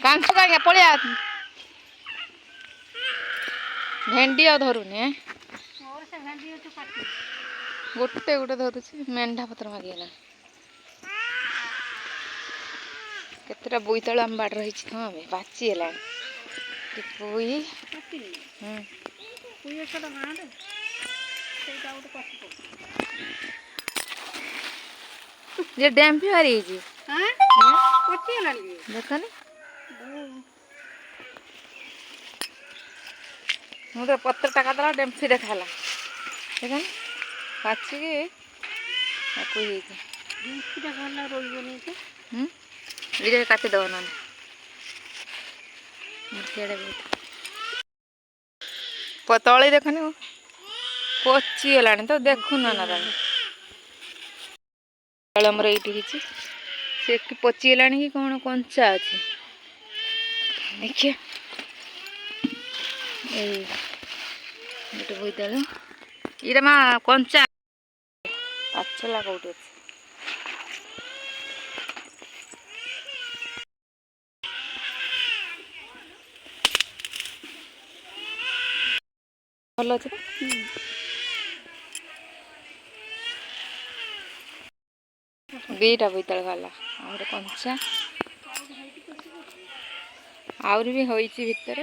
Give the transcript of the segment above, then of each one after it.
कांचु का पलिया भेंडी आ धरुनी गोटे गोटे धरुची मेंढा पत्र मारिगला केतटा बोईतालु आम बाड़ रही हाँ पाची है पोई ये डैम भी हारी देखनी मुझे पत्र टाका दला डेम्फी देखाला देखनी पाची ये काटी दब ना तले देखनी पची गला तो देखुन ना आमर ये से पची गला कि कौन कंचा अच्छे देखिए गोटे बोईतालु ये माँ कंचा पाचला कौटे भल अच्छे दीटा बोईतालु बाला आउे कंचा आहरी भी होइची भितर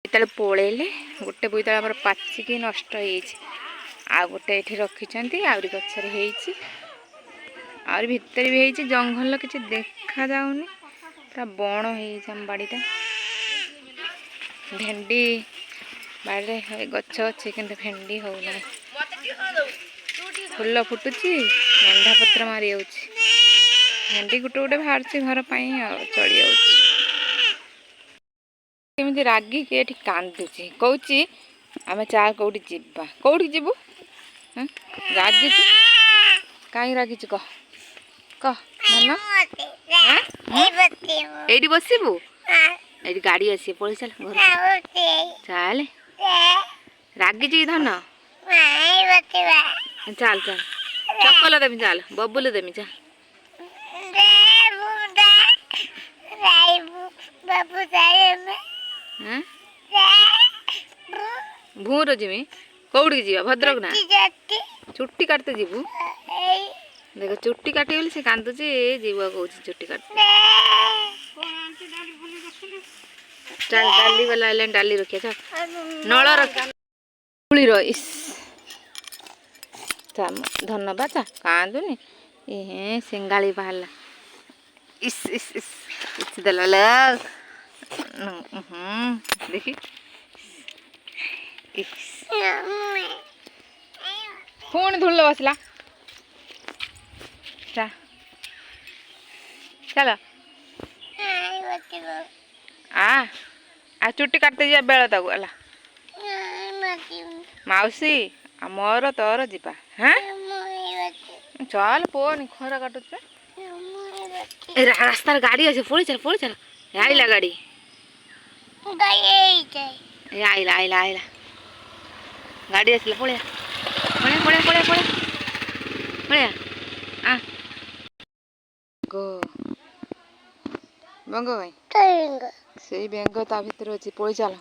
बोईतालु पलैले गोटे बोईतालु आमर पाचिकी नष्ट आ गोटे ये रखी आहरी गचर आहरी भितर भी होती जंगल किसी देखा जाऊनी पूरा बण हो बाड़ीटा भेंडी बाड़े गच अच्छे कि भेंडी होना फुल फुटुची मेंढा पत्र मारी जाऊँ भेंडी गोटे गोटे बाहर घर पर चली जामी रागिक ये कांदुची कौची आम चार कौटी जीवा कौटी जीवु रागी कहीं रागी कह कह ये बसबू ये गाड़ी आसी पलि चल घर चल रागी धन चल चल चपल देमी चल बबुल देमी चल भूर जिमी कौड़ी जी भद्रक ना चुट्टी काटते जीवु देख चुट्टी काटी बोली से कांदुची जीव कौन चुट्टी काट चल डाली वाला आइले डाली रखिए चल नल रख इस धन्यवाद चा कांदुनी ये सिंगाली बाहर इस दल देखी पुणी धुल बसला चल आ चुट्टी काटते जा बेल तक है मौसी मोर तोर जीवा हाँ चल पोनी खरा काटुच रास्तार गाड़ी अच्छे पड़ी चल आइला गाड़ी आइला आइला आइला गाड़ी आसला पड़िया पड़िया पड़िया पड़िया पड़िया गो बंग भाई से बेंग ता भीतर अच्छी पड़ी चल